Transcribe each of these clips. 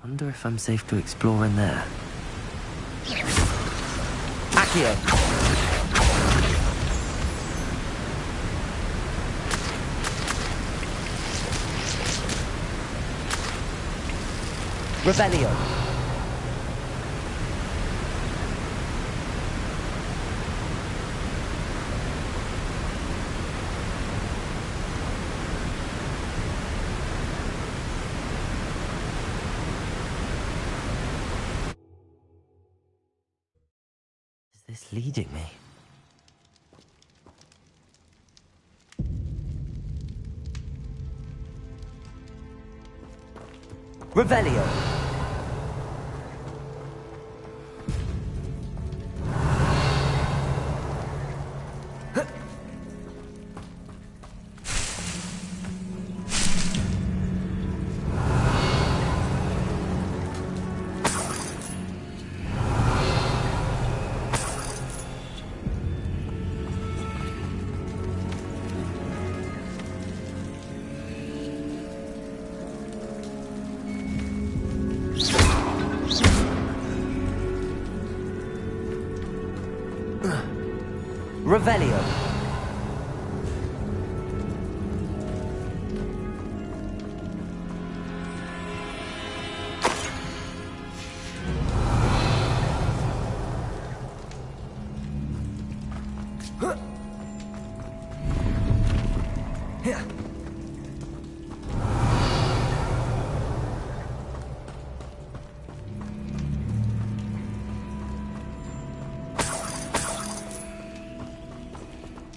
Wonder if I'm safe to explore in there. Accio. Revelio. Is this leading me? Revelio. Revelio.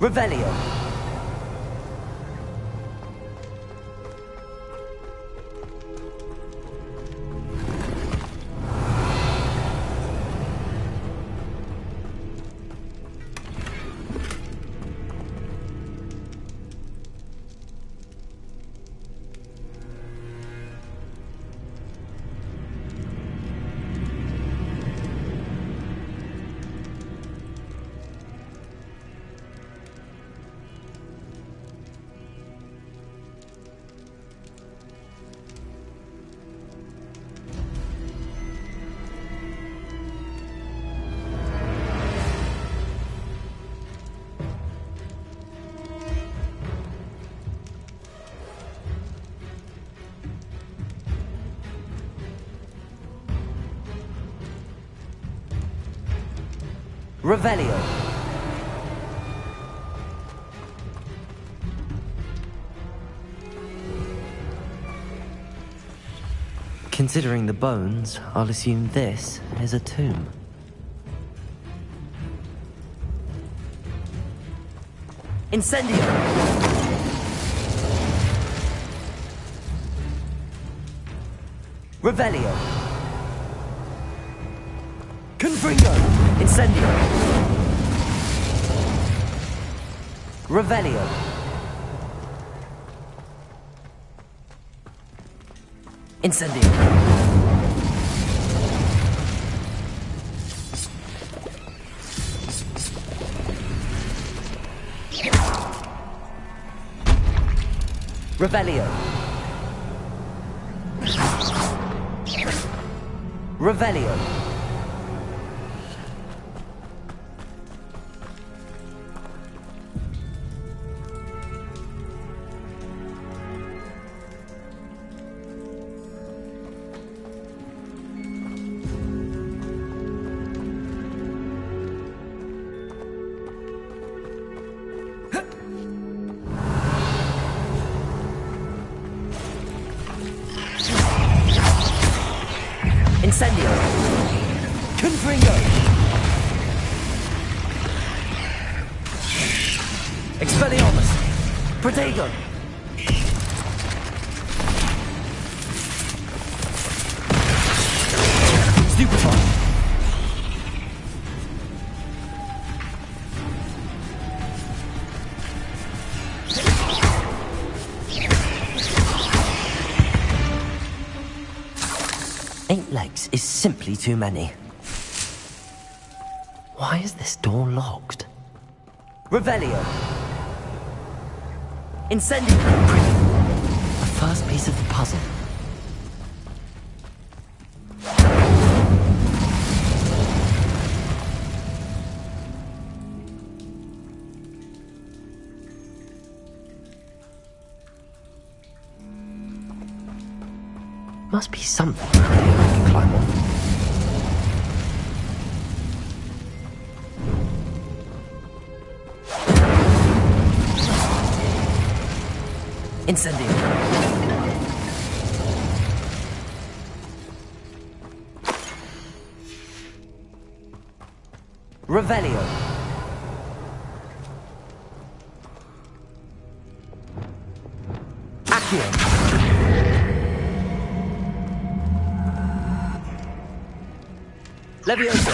Revelio. Revelio. Considering the bones, I'll assume this is a tomb. Incendio. Revelio. Confringo. Incendio. Revelio. Incendio. Revelio. Revelio. Incendio. Confringo. Expelliarmus. Protego. Stupefy. Eight legs is simply too many. Why is this door locked? Revelio. Incendio. Brilliant. The first piece of the puzzle. must be something around here I can climb on. Incendio. Revelio. Accio. Levioso.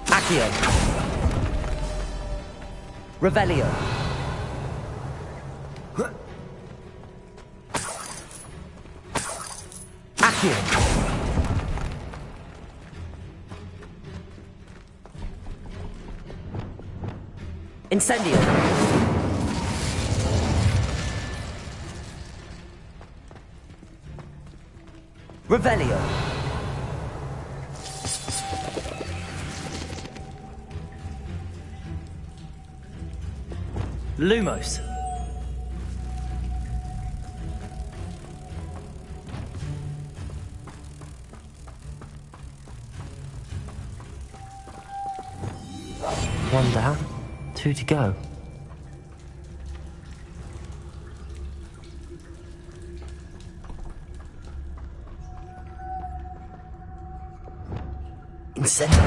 Accio. Revelio. Accio. Incendio. Revelio. Lumos. One down, 2 to go. Incendio.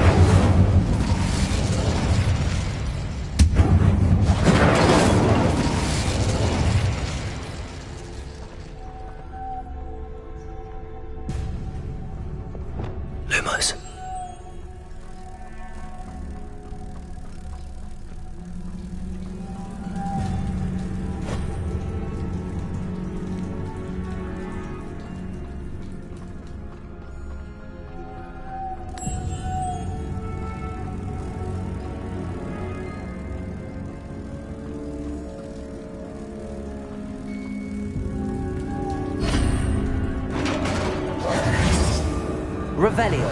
Lumos. Revelio.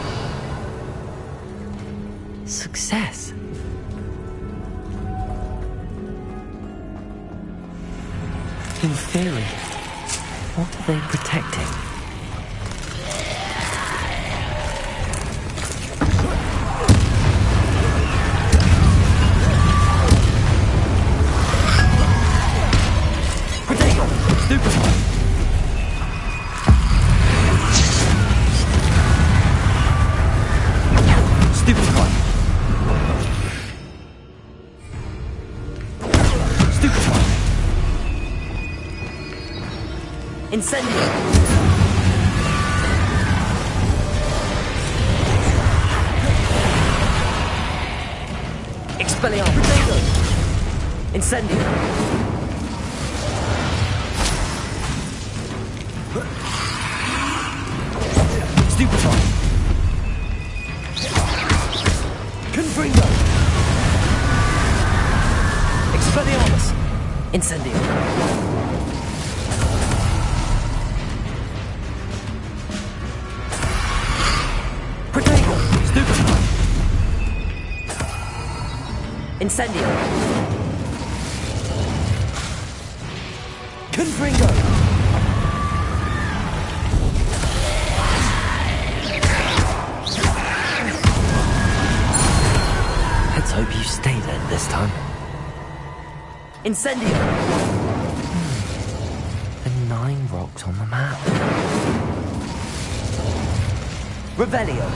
Success. In theory, what are they protecting? Protego. Stupefy. Stupefy. Stupefy. Incendio. Expelliarmus. Incendio. Stupefy. Confringo. Expelliarmus. Incendio. Protego. Stupefy. Incendio. Confringo. Let's hope you stay there this time. Incendio. The 9 rocks on the map. Revelio.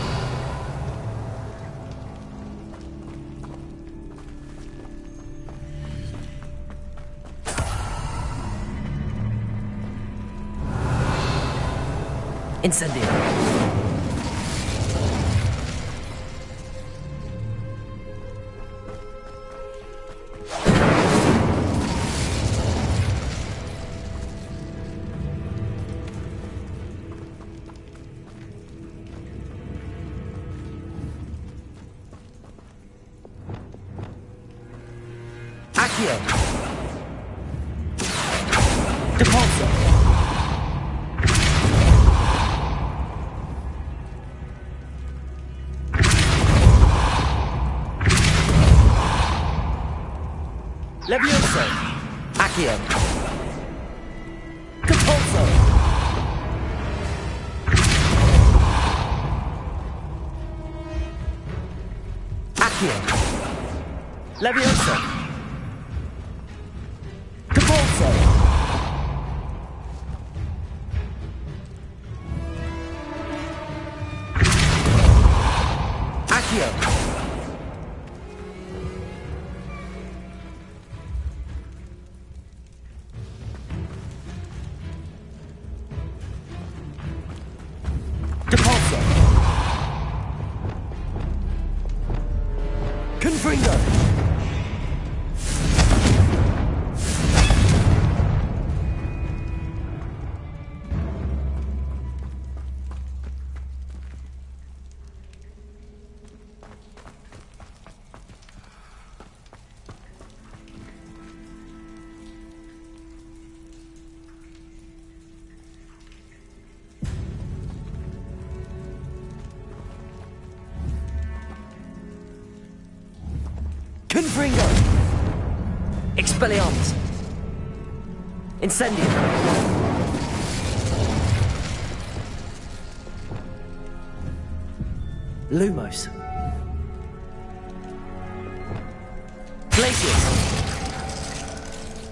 Incendio. Accio. Depulso. Levioso. Accio. Capulso. Accio. Levioso. Capulso. Accio. Depulso. Confringo. Confringo. Expelliarmus. Incendio. Lumos. Glacius.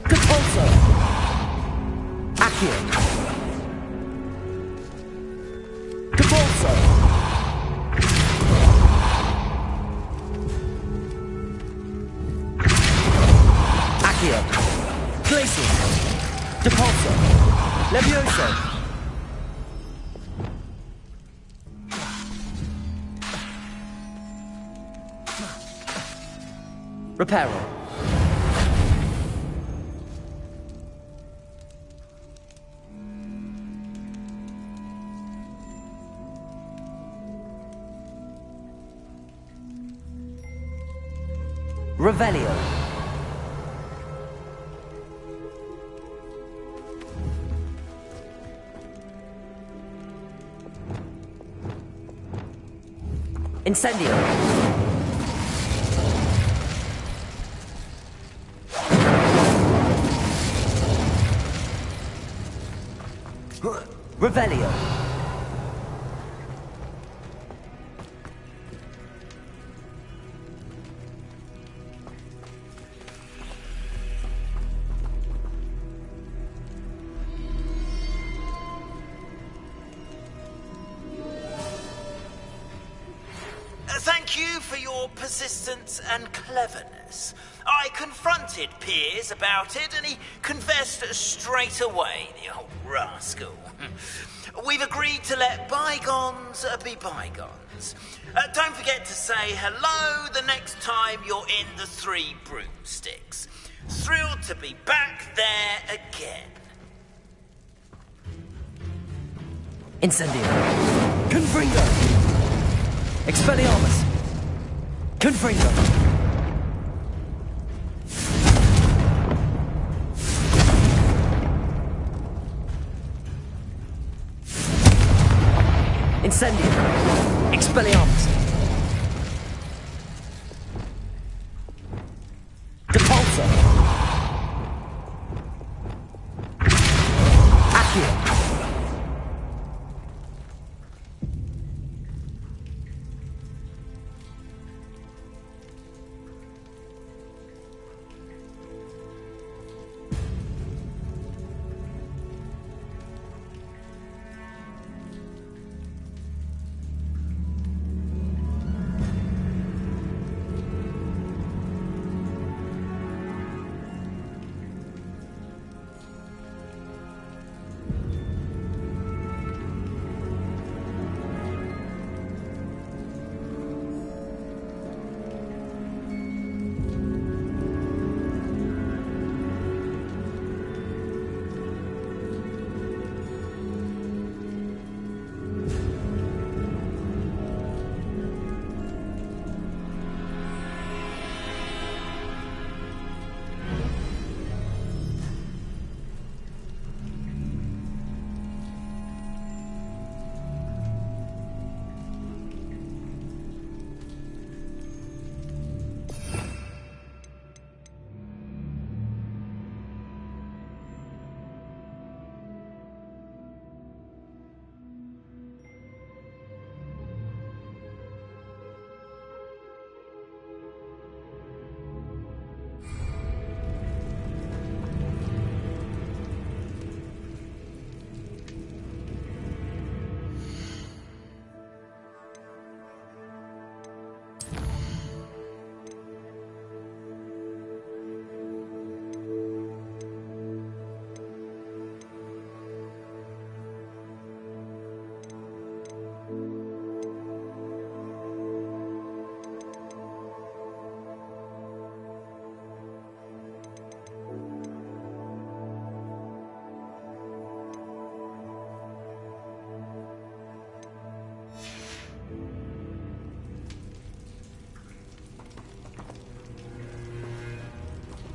Capulso. Accio. Capulso. Accio. Glacius. Depulso. Levioso. Reparo. Revelio. Incendio. Revelio. Thank you for your persistence and cleverness. I confronted Piers about it, and he confessed straight away, the old rascal. We've agreed to let bygones be bygones. Don't forget to say hello the next time you're in the Three Broomsticks. Thrilled to be back there again. Incendio. Confringo. Expelliarmus. Confringo. Incendio. Expelliarmus. Depulso. Accio.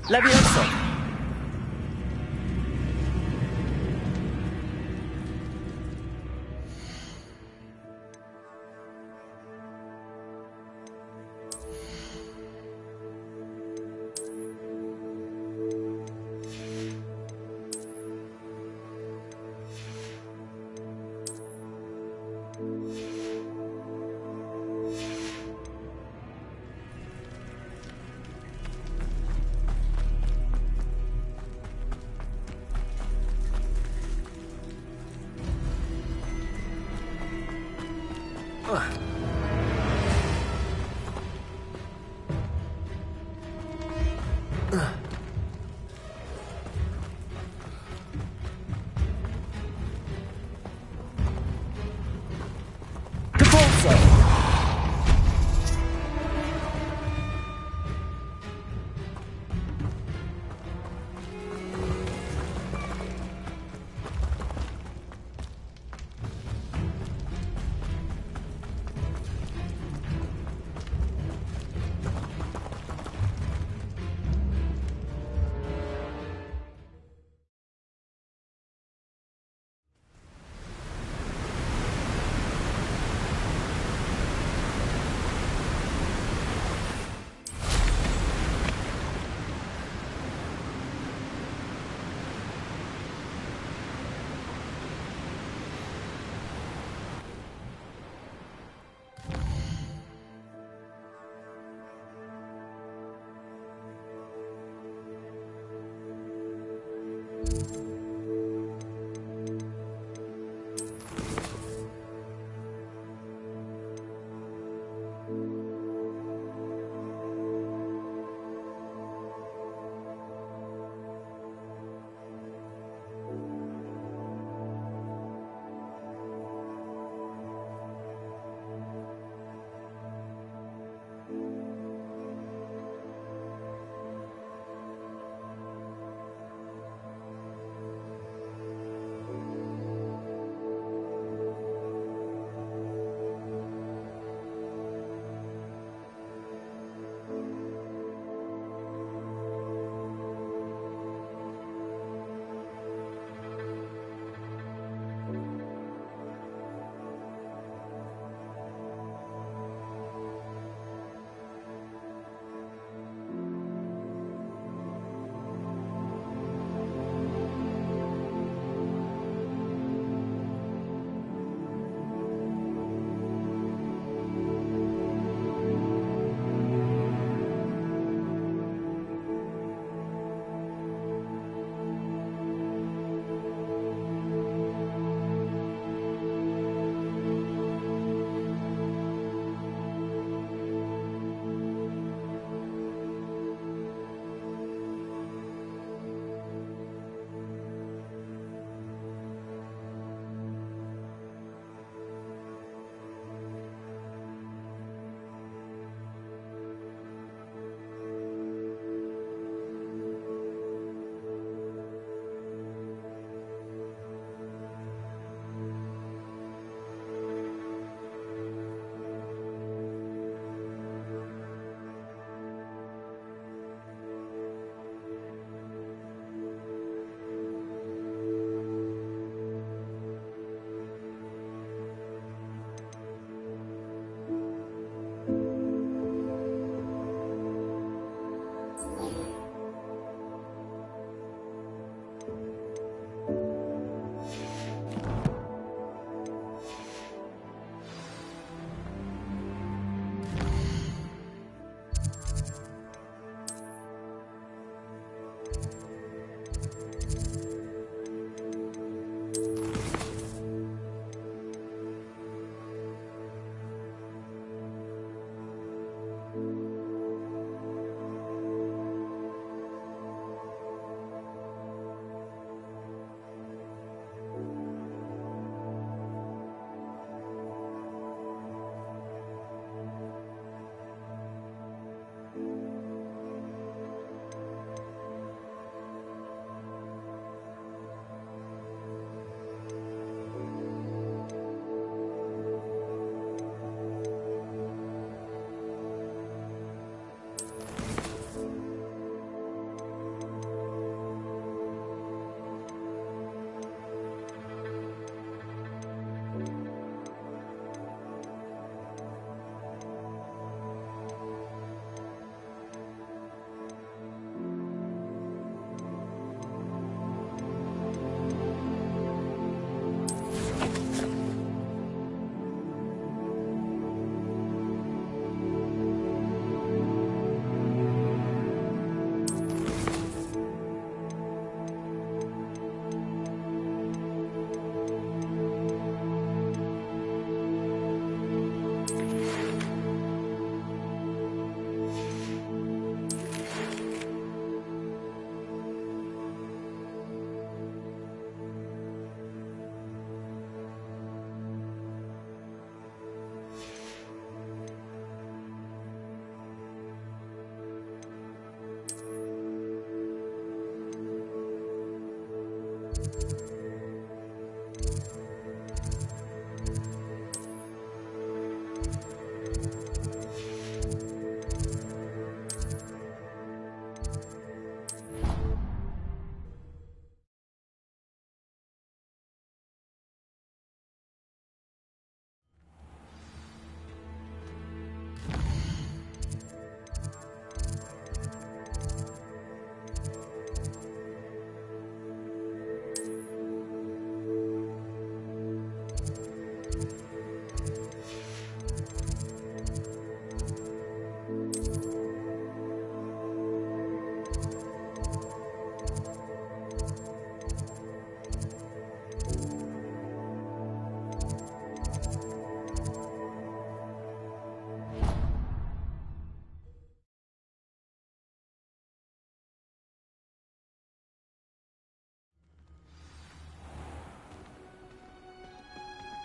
Levioso!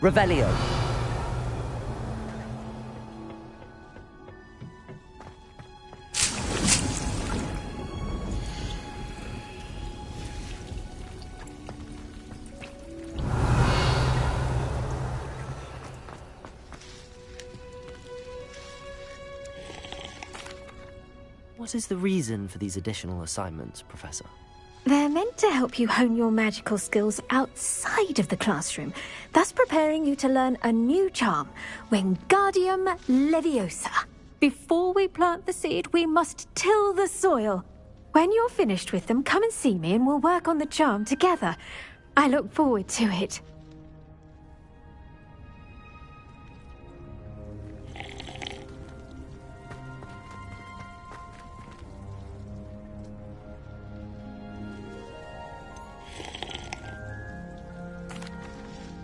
Revelio. What is the reason for these additional assignments, Professor? They're meant to help you hone your magical skills outside of the classroom, thus preparing you to learn a new charm, Wingardium Leviosa. Before we plant the seed, we must till the soil. When you're finished with them, come and see me and we'll work on the charm together. I look forward to it.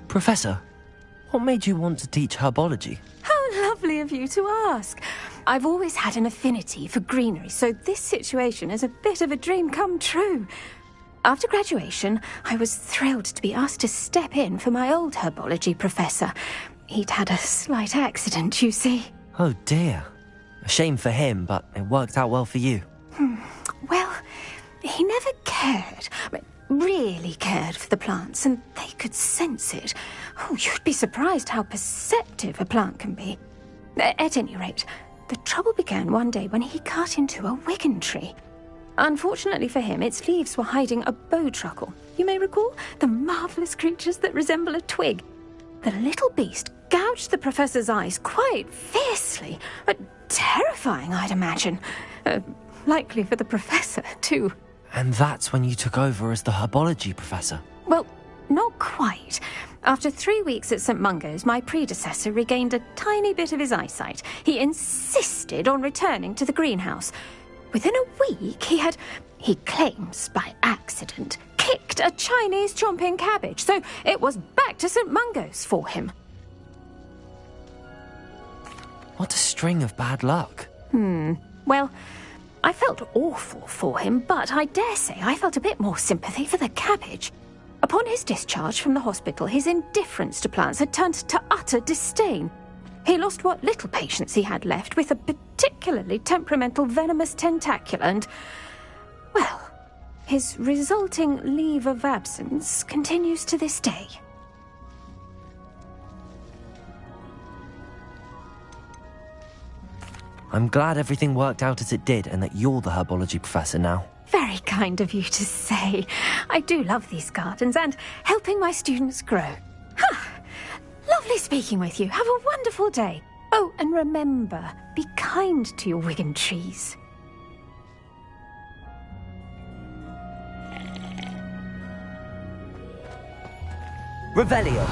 Professor, what made you want to teach herbology? How lovely of you to ask. I've always had an affinity for greenery, so this situation is a bit of a dream come true. After graduation, I was thrilled to be asked to step in for my old herbology professor. He'd had a slight accident, you see. Oh dear. A shame for him, but it worked out well for you. Well, he never cared, really cared for the plants, and they could sense it. Oh, you'd be surprised how perceptive a plant can be. At any rate, the trouble began one day when he cut into a wigan tree. Unfortunately for him, its leaves were hiding a bowtruckle. You may recall the marvellous creatures that resemble a twig. The little beast gouged the professor's eyes quite fiercely, but terrifying, I'd imagine. Likely for the professor, too. And that's when you took over as the herbology professor? Well, not quite. After 3 weeks at St. Mungo's, my predecessor regained a tiny bit of his eyesight. He insisted on returning to the greenhouse. Within a week, he claims by accident, kicked a Chinese chomping cabbage, so it was back to St. Mungo's for him. What a string of bad luck. Well, I felt awful for him, but I dare say I felt a bit more sympathy for the cabbage. Upon his discharge from the hospital, his indifference to plants had turned to utter disdain. He lost what little patience he had left with a particularly temperamental venomous tentacula and, well, his resulting leave of absence continues to this day. I'm glad everything worked out as it did and that you're the herbology professor now. Very kind of you to say. I do love these gardens and helping my students grow. Lovely speaking with you. Have a wonderful day. Oh, and remember, be kind to your wigan trees. Revelio.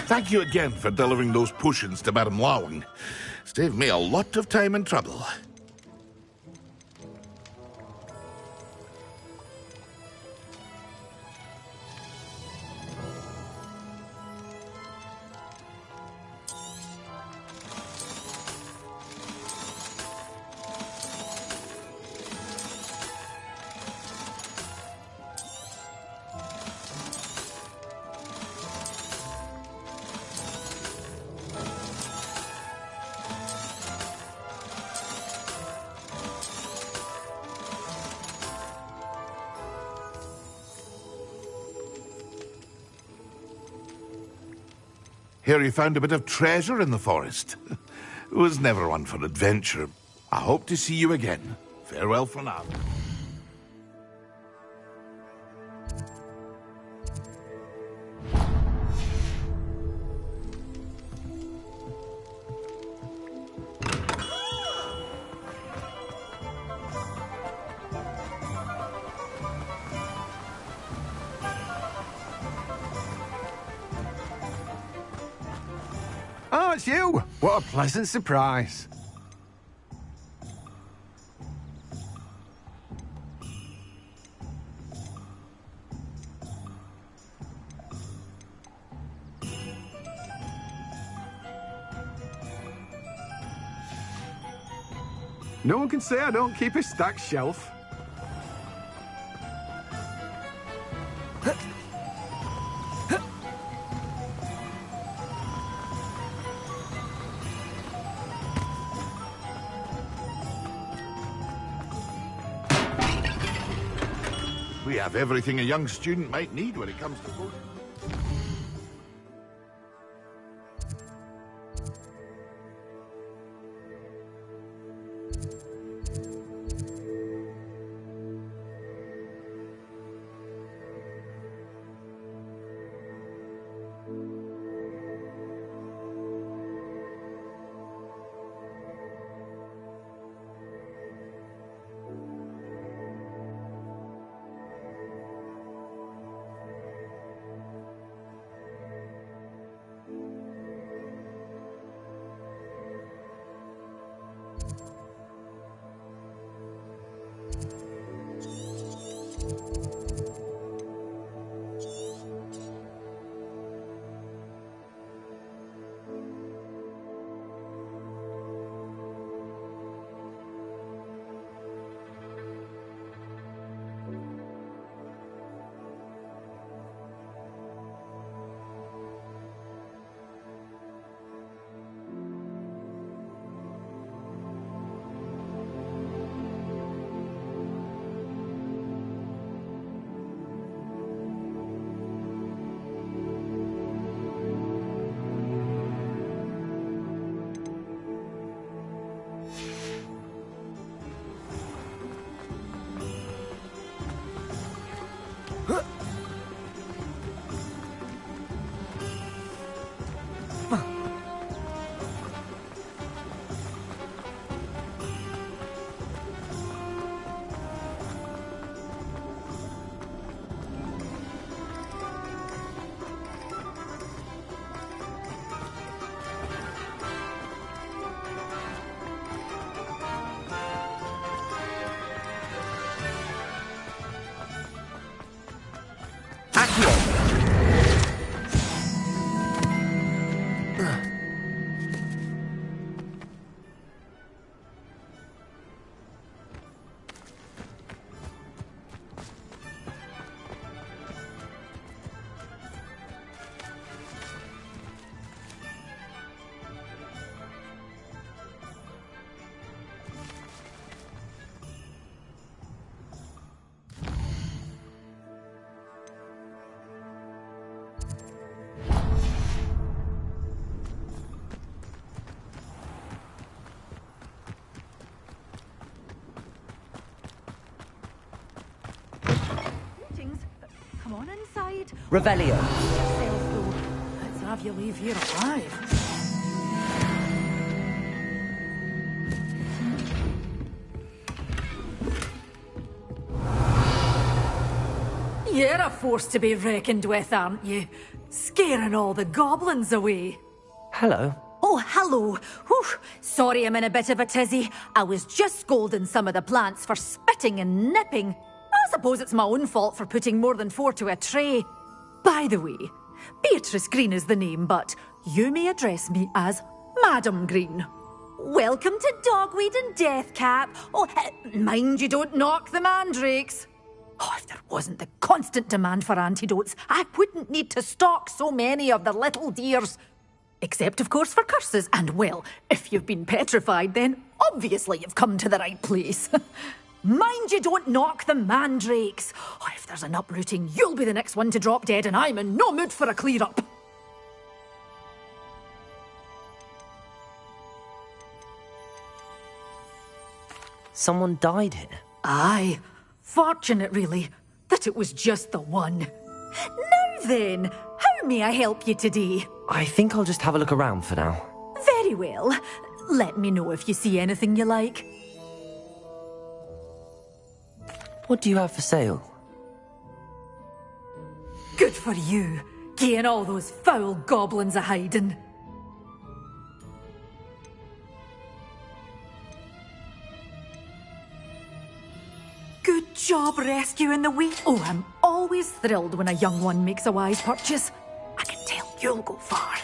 Thank you again for delivering those potions to Madame Lawing. Saved me a lot of time and trouble. Here you found a bit of treasure in the forest. Was never one for adventure. I hope to see you again. Farewell for now. Oh, it's you! What a pleasant surprise. No one can say I don't keep a stacked shelf. We have everything a young student might need when it comes to potions. Come on inside. Revelio. Yourself, though. Let's have you leave here alive. You're a force to be reckoned with, aren't you? Scaring all the goblins away. Hello. Oh, hello. Whew. Sorry I'm in a bit of a tizzy. I was just scolding some of the plants for spitting and nipping. I suppose it's my own fault for putting more than 4 to a tray. By the way, Beatrice Green is the name, but you may address me as Madam Green. Welcome to Dogweed and Deathcap. Oh, mind you don't knock the mandrakes. Oh, if there wasn't the constant demand for antidotes, I wouldn't need to stock so many of the little dears. Except, of course, for curses. And, well, if you've been petrified, then obviously you've come to the right place. Mind you don't knock the mandrakes. Oh, if there's an uprooting, you'll be the next one to drop dead, and I'm in no mood for a clear-up. Someone died here. Aye. Fortunate, really, that it was just the one. Now then, how may I help you today? I think I'll just have a look around for now. Very well. Let me know if you see anything you like. What do you have for sale? Good for you, getting all those foul goblins a hiding. Good job rescuing the wee. Oh, I'm always thrilled when a young one makes a wise purchase. I can tell you'll go far.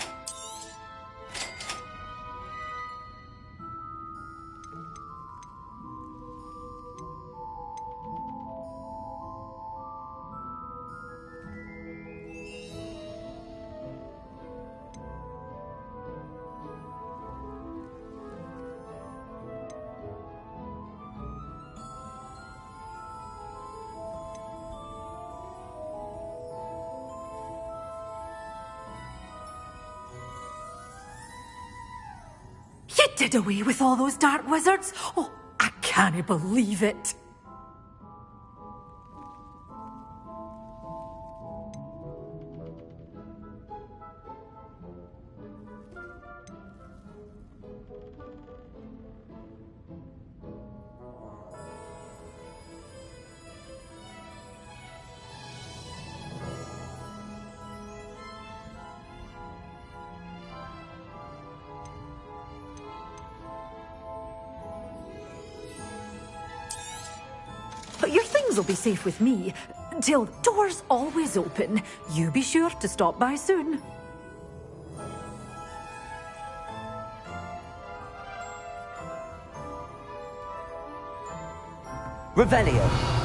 You did away with all those dark wizards? Oh, I can't believe it. But your things will be safe with me. Till doors always open. You be sure to stop by soon. Revelio.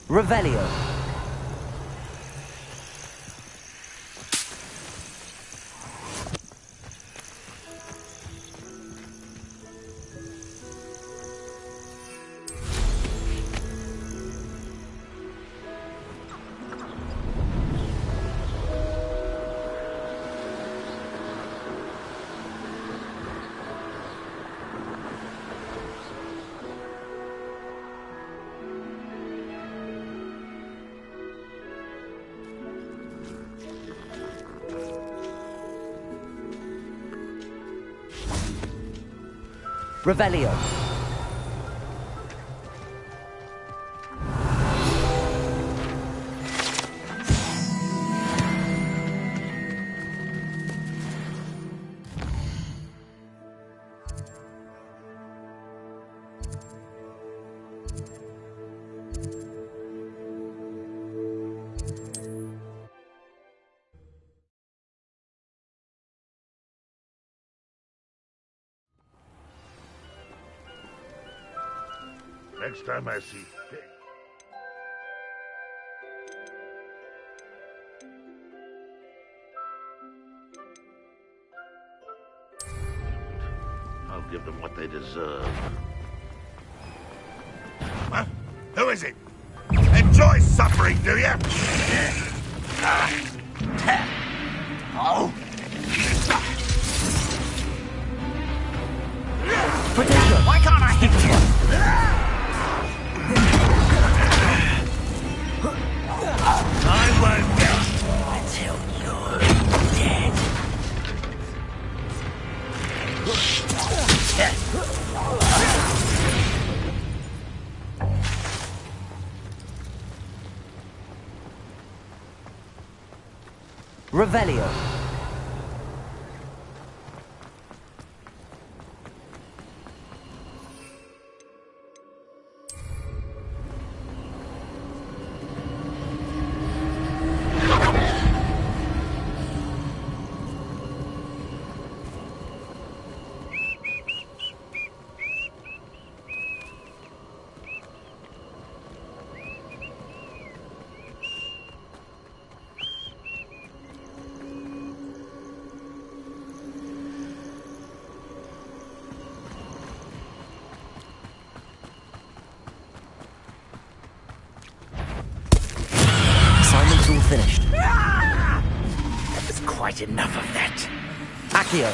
Revelio. Revelio. Next time I see... I'll give them what they deserve. Huh? Who is it? Enjoy suffering, do you? Oh! Potato, why can't I hit you? I won't until you're dead. Revelio. Assignment's all finished. That was quite enough of that. Accio.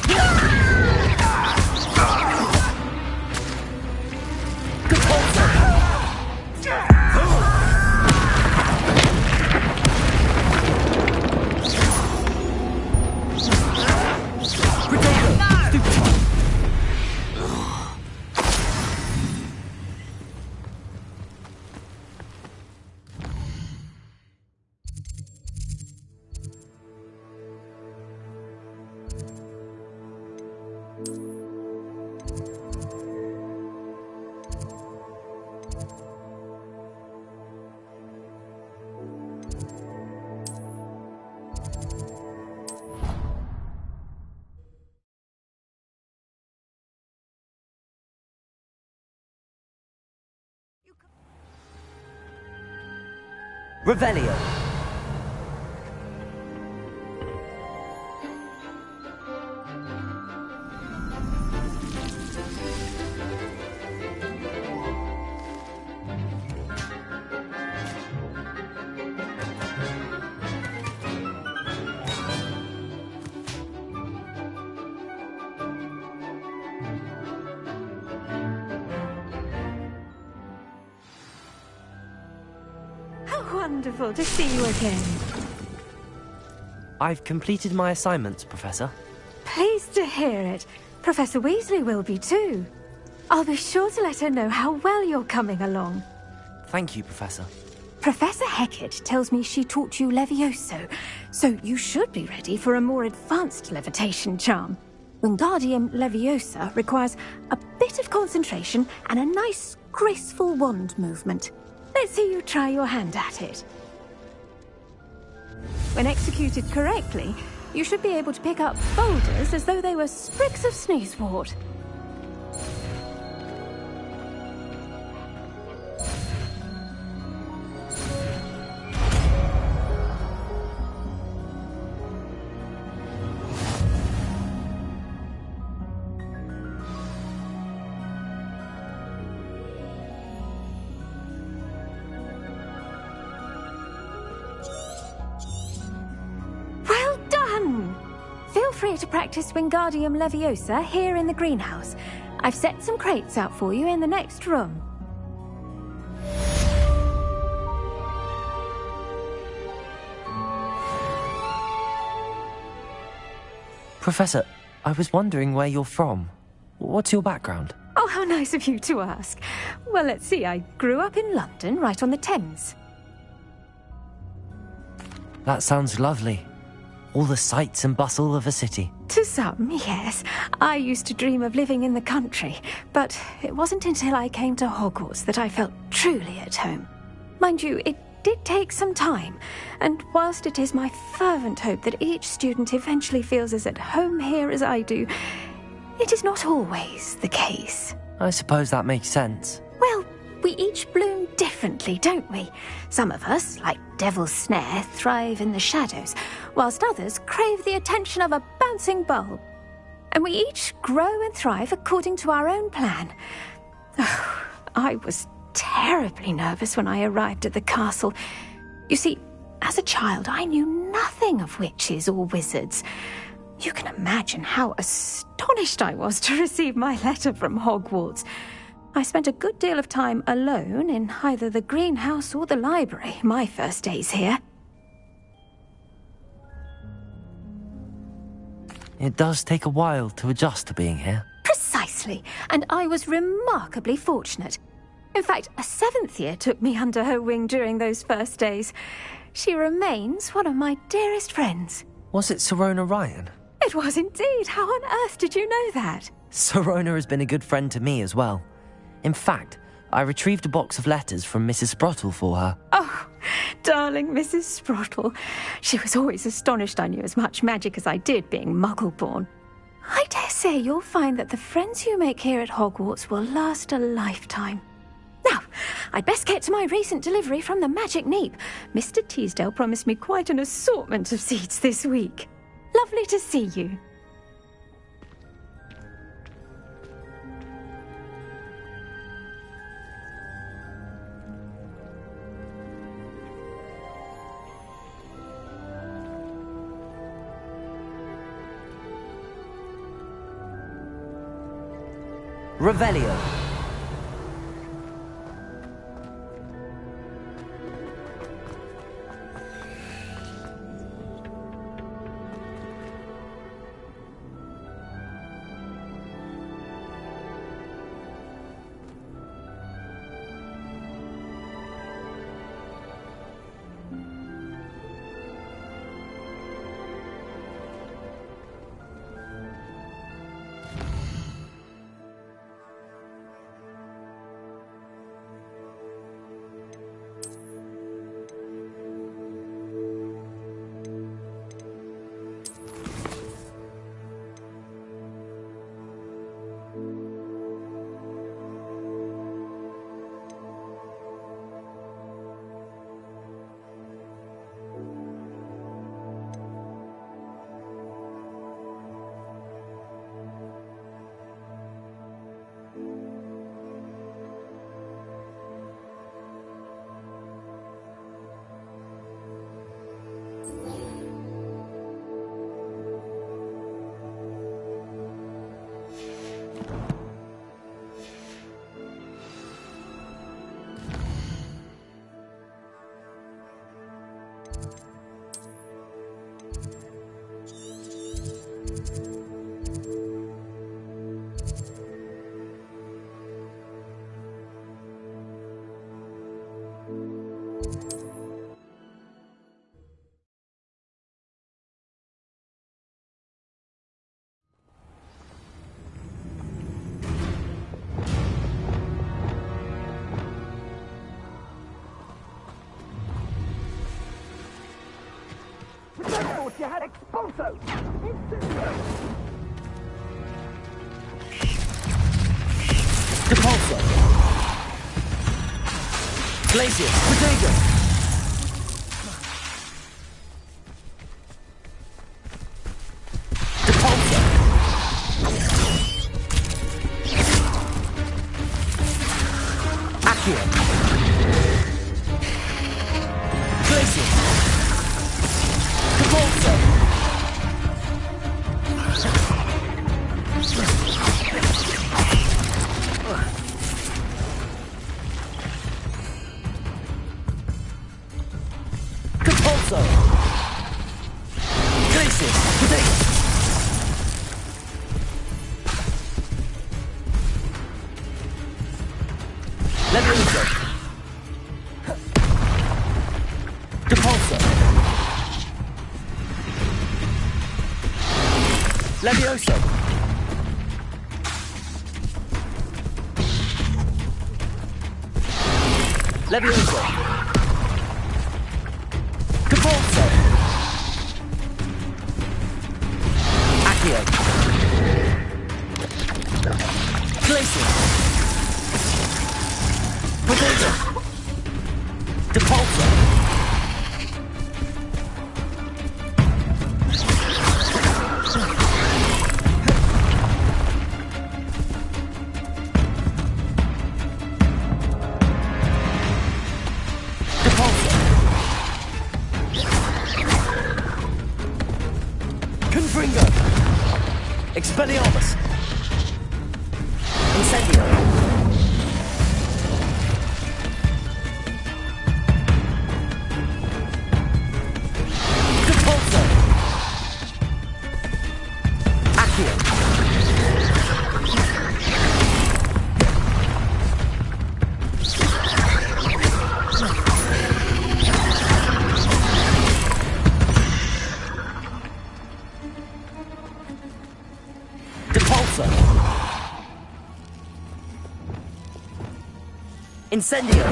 Revelio. Wonderful to see you again. I've completed my assignments, Professor. Pleased to hear it. Professor Weasley will be too. I'll be sure to let her know how well you're coming along. Thank you, Professor. Professor Hecat tells me she taught you Levioso, so you should be ready for a more advanced levitation charm. Wingardium Leviosa requires a bit of concentration and a nice, graceful wand movement. Let's see you try your hand at it. When executed correctly, you should be able to pick up boulders as though they were sprigs of sneezewort. Feel free to practice Wingardium Leviosa here in the greenhouse. I've set some crates out for you in the next room. Professor, I was wondering where you're from. What's your background? Oh, how nice of you to ask. Well, let's see, I grew up in London, right on the Thames. That sounds lovely. All the sights and bustle of a city. To some, yes. I used to dream of living in the country, but it wasn't until I came to Hogwarts that I felt truly at home. Mind you, it did take some time, and whilst it is my fervent hope that each student eventually feels as at home here as I do, it is not always the case. I suppose that makes sense. Well, we each bloom differently, don't we? Some of us, like Devil's Snare, thrive in the shadows, whilst others crave the attention of a bouncing bulb. And we each grow and thrive according to our own plan. Oh, I was terribly nervous when I arrived at the castle. You see, as a child, I knew nothing of witches or wizards. You can imagine how astonished I was to receive my letter from Hogwarts. I spent a good deal of time alone in either the greenhouse or the library my first days here. It does take a while to adjust to being here. Precisely, and I was remarkably fortunate. In fact, a 7th year took me under her wing during those first days. She remains one of my dearest friends. Was it Sirona Ryan? It was indeed. How on earth did you know that? Sirona has been a good friend to me as well. In fact, I retrieved a box of letters from Mrs. Sprottle for her. Oh, darling Mrs. Sprottle. She was always astonished I knew as much magic as I did, being Muggle-born. I dare say you'll find that the friends you make here at Hogwarts will last a lifetime. Now, I'd best get to my recent delivery from the Magic Neep. Mr. Teasdale promised me quite an assortment of seeds this week. Lovely to see you. Revelio. You had Expulso! Depulso. Glacius. Protego. Depulso. Accio. Glacius. Depulso. Levioso! Levioso! Capalzo! Accio! Glacius! Potato! Depulso! Confringo! Expelliarmus! Incendio! Depulso! Accio! Depulso! Incendio!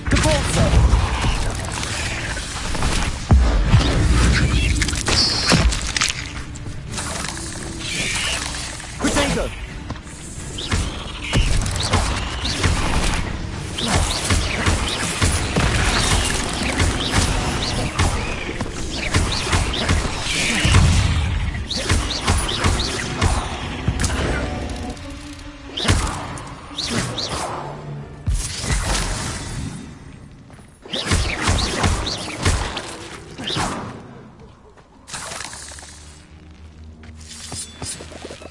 Capalzo! Potato!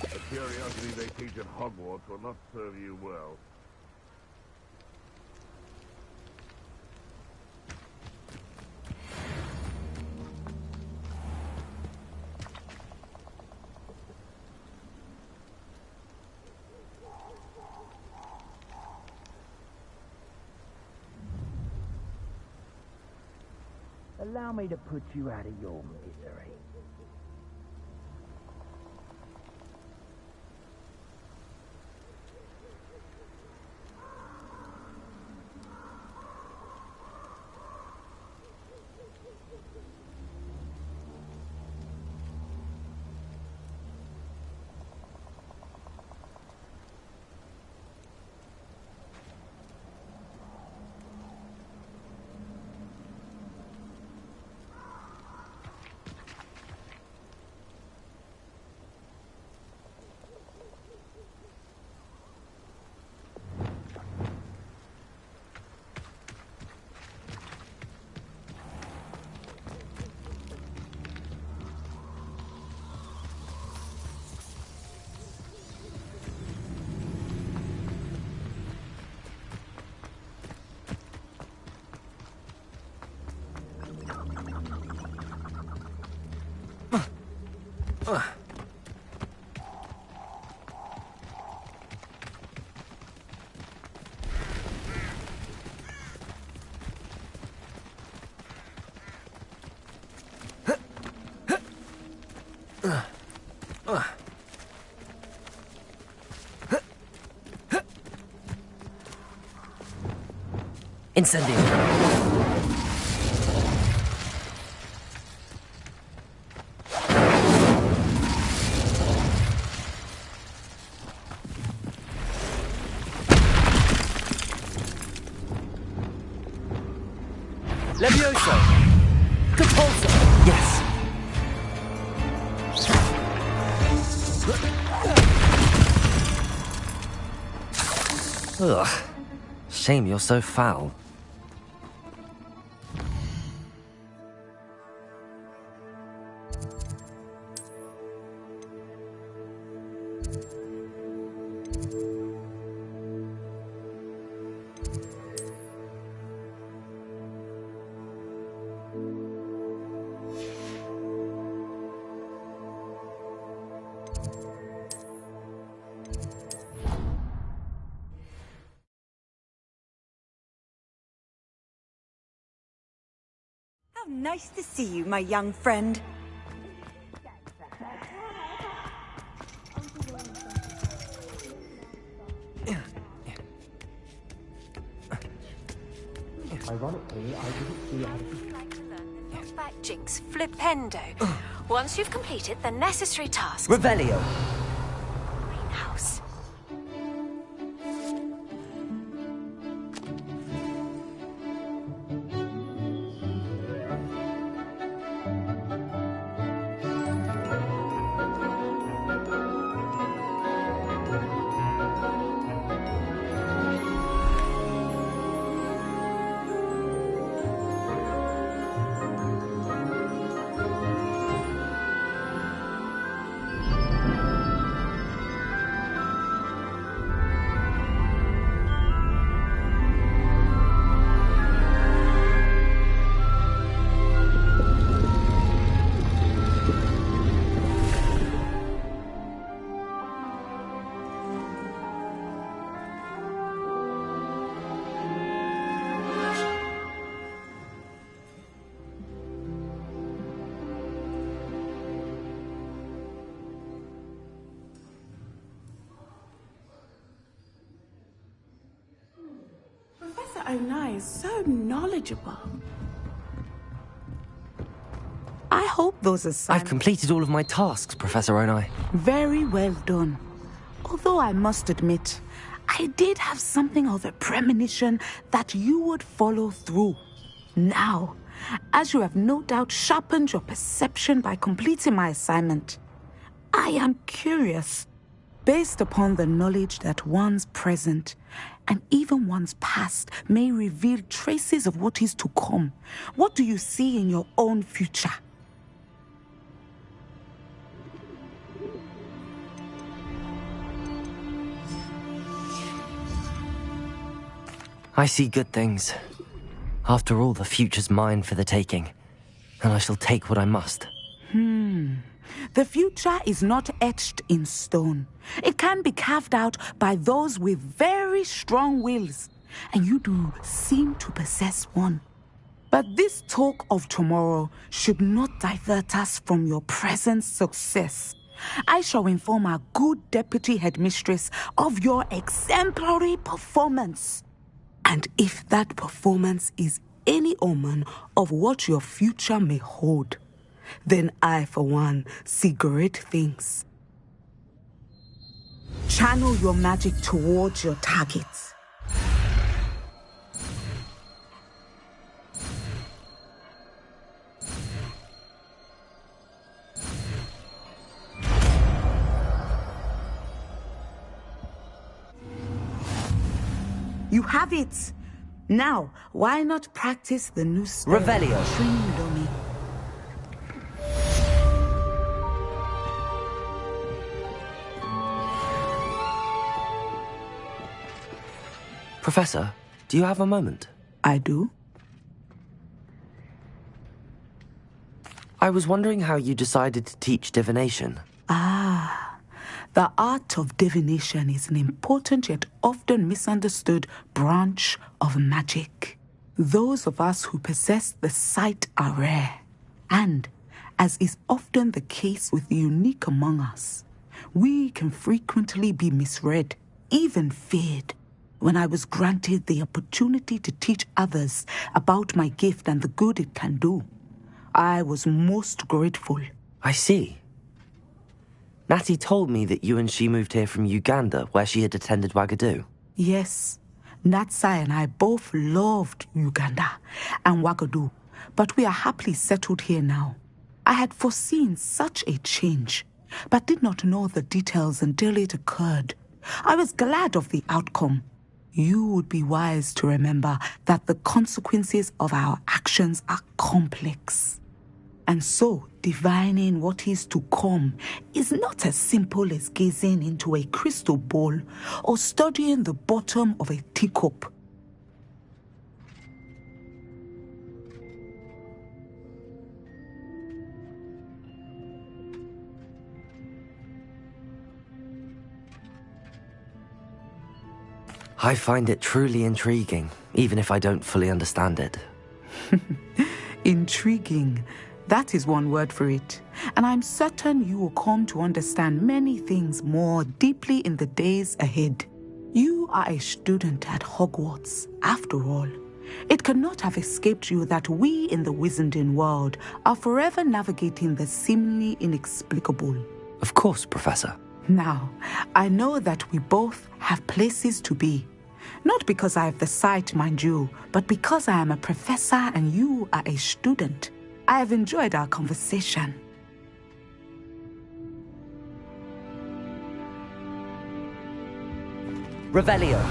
The curiosity they teach at Hogwarts will not serve you well. Allow me to put you out of your misery. Incendio! Levioso! Capalzo! Yes! Ugh. Shame you're so foul. How nice to see you, my young friend. Ironically, I didn't see how to... Back Jinx, Flipendo. Once you've completed the necessary tasks... Revelio. Greenhouse. Professor Onai is so knowledgeable. I hope those I've assignments... completed all of my tasks, Professor Onai. Very well done. Although I must admit, I did have something of a premonition that you would follow through. Now, as you have no doubt sharpened your perception by completing my assignment, I am curious, based upon the knowledge that one's present and even one's past may reveal traces of what is to come. What do you see in your own future? I see good things. After all, the future's mine for the taking, and I shall take what I must. The future is not etched in stone. It can be carved out by those with very strong wills, and you do seem to possess one. But this talk of tomorrow should not divert us from your present success. I shall inform our good deputy headmistress of your exemplary performance. And if that performance is any omen of what your future may hold, then I, for one, see great things. Channel your magic towards your targets. You have it! Now, why not practice the new spell? Revelio. Trained on me. Professor, do you have a moment? I do. I was wondering how you decided to teach divination. The art of divination is an important yet often misunderstood branch of magic. Those of us who possess the sight are rare. And, as is often the case with the unique among us, we can frequently be misread, even feared. When I was granted the opportunity to teach others about my gift and the good it can do, I was most grateful. I see. Natty told me that you and she moved here from Uganda, where she had attended Wagadu. Yes, Natsai and I both loved Uganda and Wagadu, but we are happily settled here now. I had foreseen such a change, but did not know the details until it occurred. I was glad of the outcome. You would be wise to remember that the consequences of our actions are complex. And so, divining what is to come is not as simple as gazing into a crystal ball or studying the bottom of a teacup. I find it truly intriguing, even if I don't fully understand it. Intriguing. That is one word for it. And I'm certain you will come to understand many things more deeply in the days ahead. You are a student at Hogwarts, after all. It could not have escaped you that we in the Wizarding world are forever navigating the seemingly inexplicable. Of course, Professor. Now, I know that we both have places to be. Not because I have the sight, mind you, but because I am a professor and you are a student. I have enjoyed our conversation. Revelio.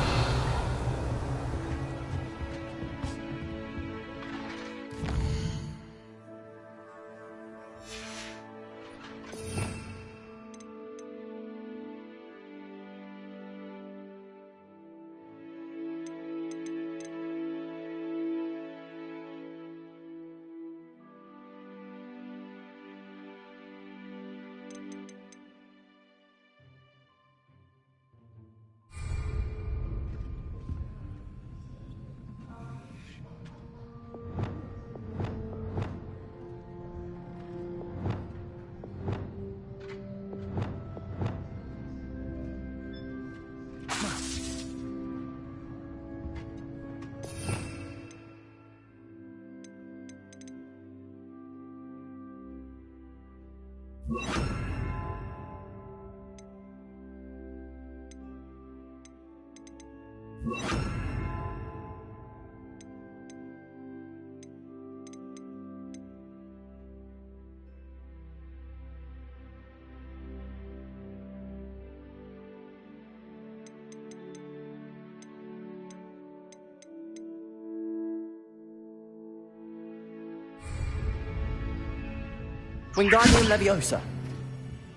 Wingardium Leviosa.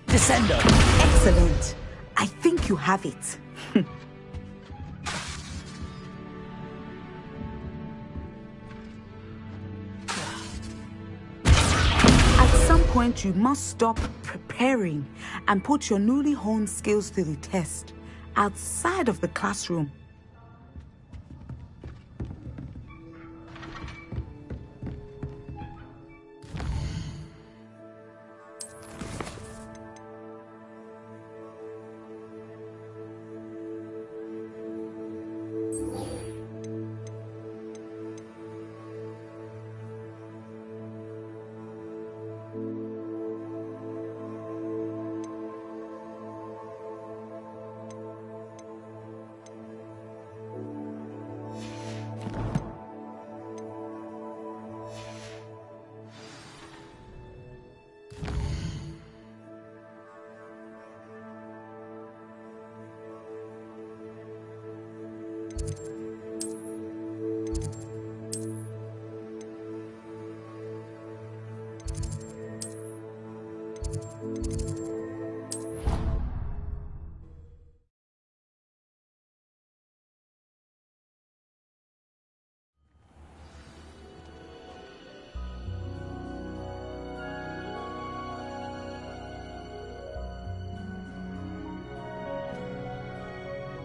Descendo. Excellent. I think you have it. At some point, you must stop preparing and put your newly honed skills to the test outside of the classroom.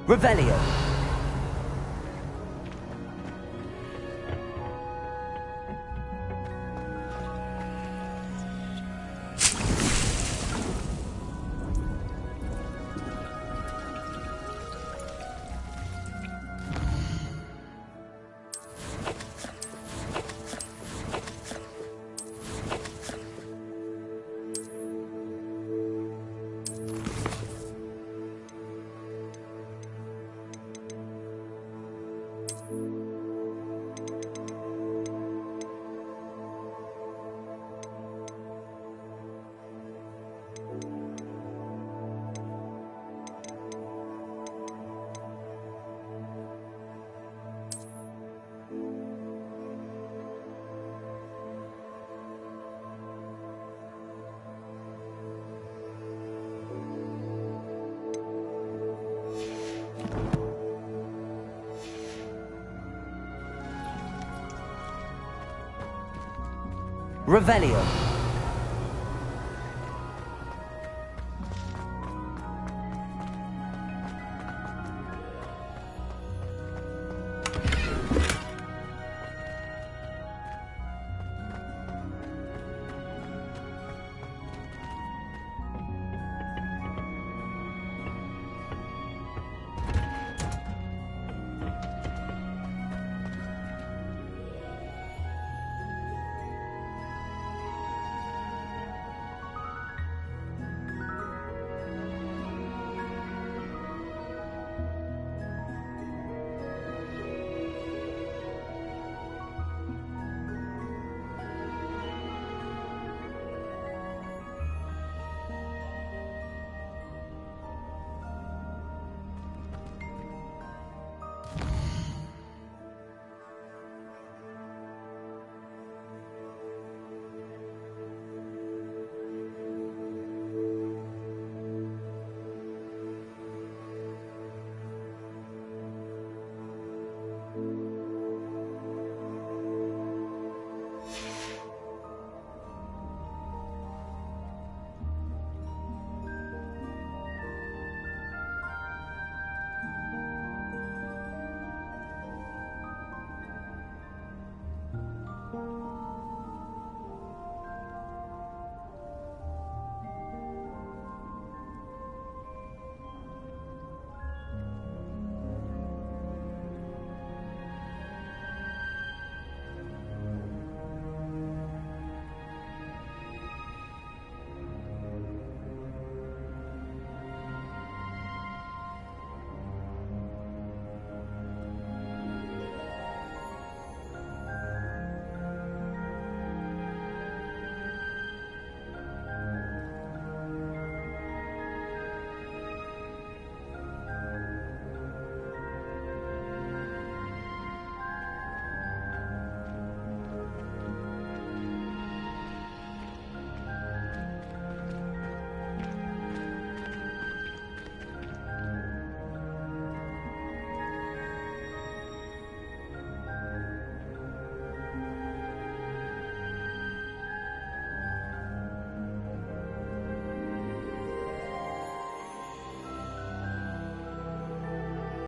Revelio. Revelio.